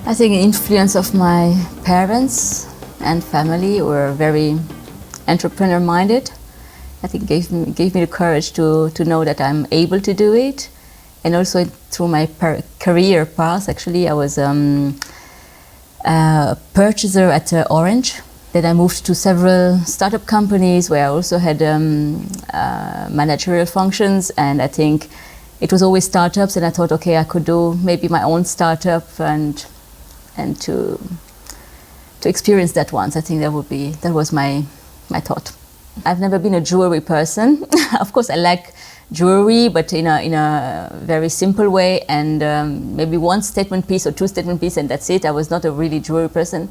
I think the influence of my parents and family were very entrepreneur-minded. I think gave me the courage to know that I'm able to do it. And also through my career path, actually, I was a purchaser at Orange. Then I moved to several startup companies where I also had managerial functions, and I think it was always startups, and I thought, okay, I could do maybe my own startup and to experience that once. I think that was my thought. I've never been a jewelry person. Of course, I like jewelry, but in a very simple way, and maybe one statement piece or two statement piece, and that's it. I was not a really jewelry person.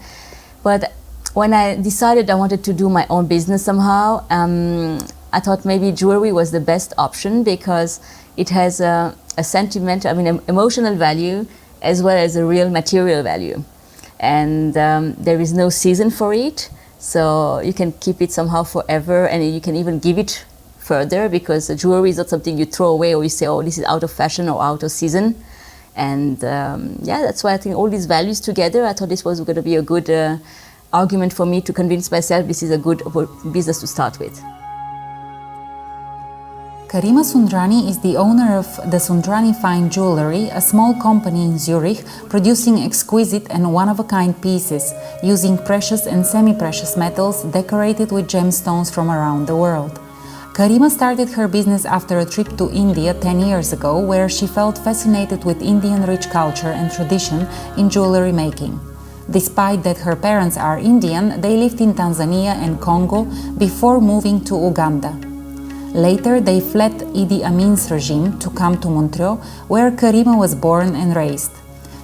But when I decided I wanted to do my own business somehow, I thought maybe jewelry was the best option because it has a sentiment, emotional value as well as a real material value. And there is no season for it, so you can keep it somehow forever, and you can even give it further because the jewelry is not something you throw away or you say, oh, this is out of fashion or out of season. And that's why I think all these values together, I thought this was going to be a good argument for me to convince myself this is a good business to start with. Karima Sundrani is the owner of the Sundrani Fine Jewelry, a small company in Zurich producing exquisite and one-of-a-kind pieces using precious and semi-precious metals decorated with gemstones from around the world. Karima started her business after a trip to India 10 years ago, where she felt fascinated with Indian rich culture and tradition in jewelry making. Despite that her parents are Indian, they lived in Tanzania and Congo before moving to Uganda. Later, they fled Idi Amin's regime to come to Montreal, where Karima was born and raised.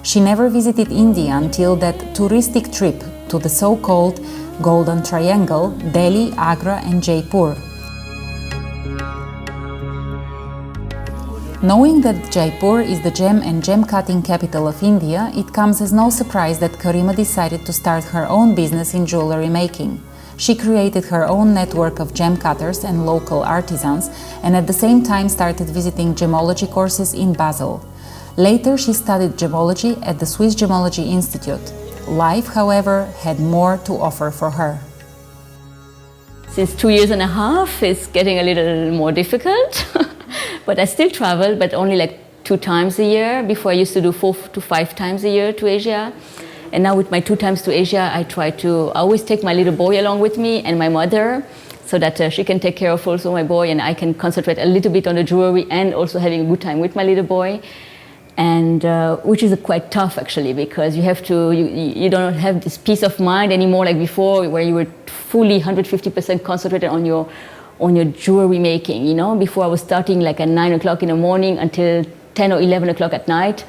She never visited India until that touristic trip to the so-called Golden Triangle, Delhi, Agra and Jaipur. Knowing that Jaipur is the gem and gem cutting capital of India, it comes as no surprise that Karima decided to start her own business in jewelry making. She created her own network of gem cutters and local artisans, and at the same time started visiting gemology courses in Basel. Later, she studied gemology at the Swiss Gemology Institute. Life, however, had more to offer for her. Since 2 years and a half, it's getting a little more difficult. But I still travel, but only like 2 times a year. Before I used to do 4 to 5 times a year to Asia. And now with my 2 times to Asia, I always take my little boy along with me and my mother, so that she can take care of also my boy, and I can concentrate a little bit on the jewelry and also having a good time with my little boy. And which is quite tough actually, because you don't have this peace of mind anymore like before, where you were fully 150% concentrated on your jewelry making, you know. Before I was starting like at 9 o'clock in the morning until 10 or 11 o'clock at night.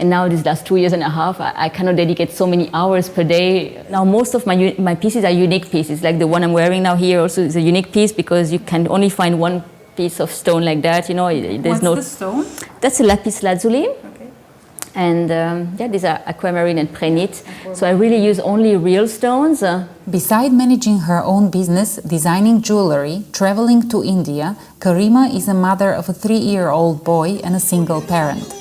And now these last 2 years and a half, I cannot dedicate so many hours per day. Now most of my pieces are unique pieces. Like the one I'm wearing now here also is a unique piece because you can only find one piece of stone like that, you know. What's the stone? That's a lapis lazuli. Okay. And these are aquamarine and prehnite. So I really use only real stones. Beside managing her own business, designing jewelry, traveling to India, Karima is a mother of a 3-year-old boy and a single parent.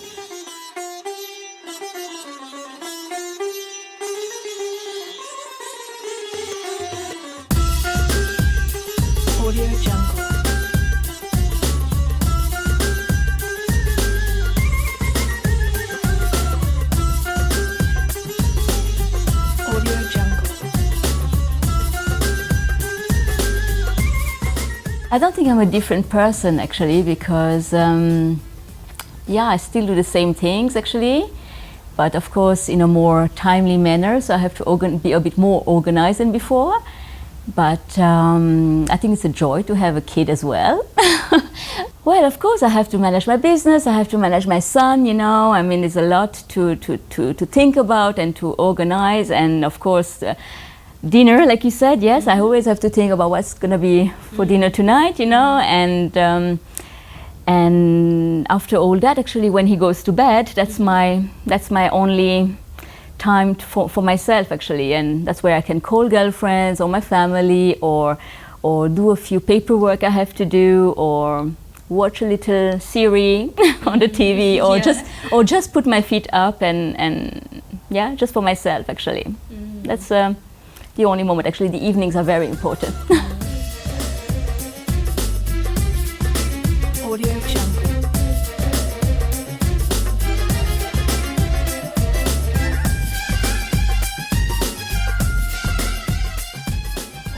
I don't think I'm a different person actually, because I still do the same things actually, but of course in a more timely manner, so I have to be a bit more organized than before. But I think it's a joy to have a kid as well. Well, of course I have to manage my business, I have to manage my son, you know. I mean, there's a lot to think about and to organize, and of course dinner, like you said, yes, I always have to think about what's going to be for dinner tonight, you know, and after all that, actually, when he goes to bed, that's my only time for myself, actually, and that's where I can call girlfriends or my family, or do a few paperwork I have to do, or watch a little series on the TV, or just put my feet up and yeah, just for myself actually. That's the only moment. Actually, the evenings are very important. Audio Jungle.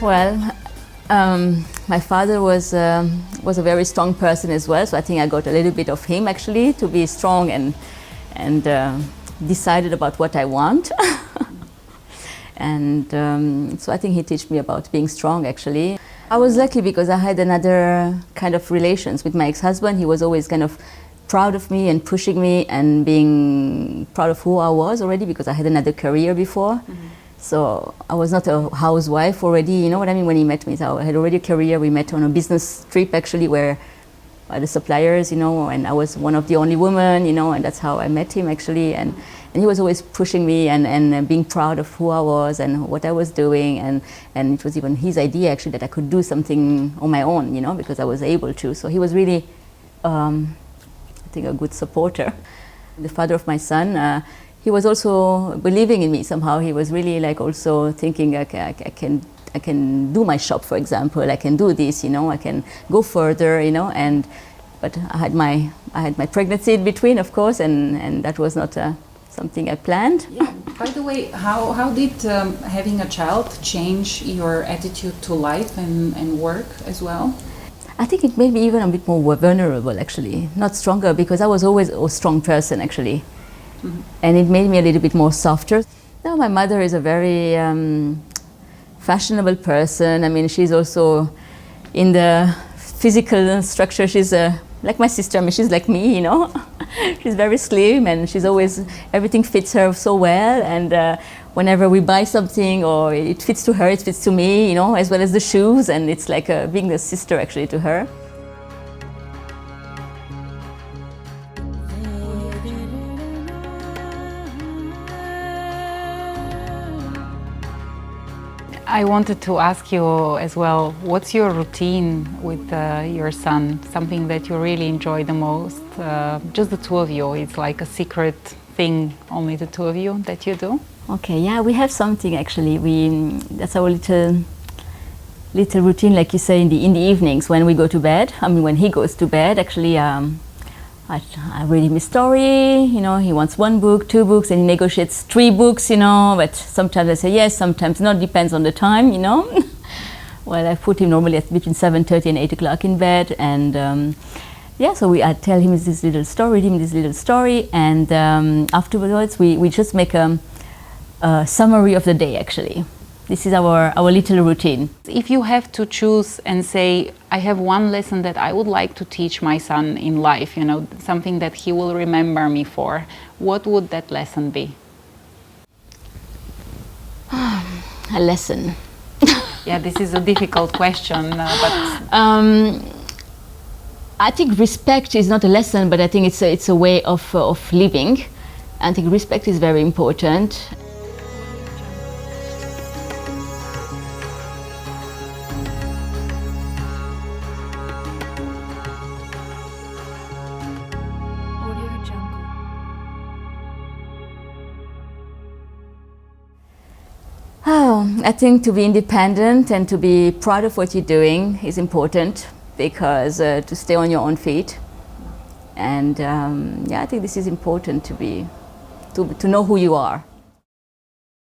Well, my father was a very strong person as well, so I think I got a little bit of him actually, to be strong and decided about what I want. And so I think he taught me about being strong actually. I was lucky because I had another kind of relations with my ex-husband. He was always kind of proud of me and pushing me and being proud of who I was already, because I had another career before. So I was not a housewife already, you know what I mean, when he met me. So I had already a career. We met on a business trip actually, where by the suppliers, you know, and I was one of the only women, you know, and that's how I met him actually. And he was always pushing me and being proud of who I was and what I was doing. And it was even his idea actually that I could do something on my own, you know, because I was able to. So he was really, I think, a good supporter. The father of my son, he was also believing in me somehow. He was really like also thinking, okay, I can do my shop, for example. I can do this, you know. I can go further, you know. But I had my pregnancy in between, of course, and that was not something I planned. Yeah. By the way, how did having a child change your attitude to life and work as well? I think it made me even a bit more vulnerable, actually. Not stronger, because I was always a strong person, actually. And it made me a little bit more softer. Now my mother is a very fashionable person. I mean, she's also in the physical structure, she's like my sister. I mean, she's like me, you know. She's very slim, and she's always, everything fits her so well. And whenever we buy something or it fits to her, it fits to me, you know, as well as the shoes. And it's like being a sister actually to her. I wanted to ask you as well, what's your routine with your son? Something that you really enjoy the most? Just the two of you, it's like a secret thing, only the two of you that you do? Okay, yeah, we have something actually. That's our little routine, like you say, in the evenings when we go to bed. I mean, when he goes to bed, actually, I read him a story, you know. He wants 1 book, 2 books, and he negotiates 3 books, you know. But sometimes I say yes, sometimes not, depends on the time, you know. Well, I put him normally at between 7:30 and 8 o'clock in bed, and yeah, so I tell him this little story, read him this little story, and afterwards we just make a summary of the day actually. This is our little routine. If you have to choose and say, I have one lesson that I would like to teach my son in life, you know, something that he will remember me for, what would that lesson be? A lesson. Yeah, this is a difficult question, but I think respect is not a lesson, but I think it's a way of living. I think respect is very important. Oh, I think to be independent and to be proud of what you're doing is important, because to stay on your own feet. And yeah, I think this is important to know who you are.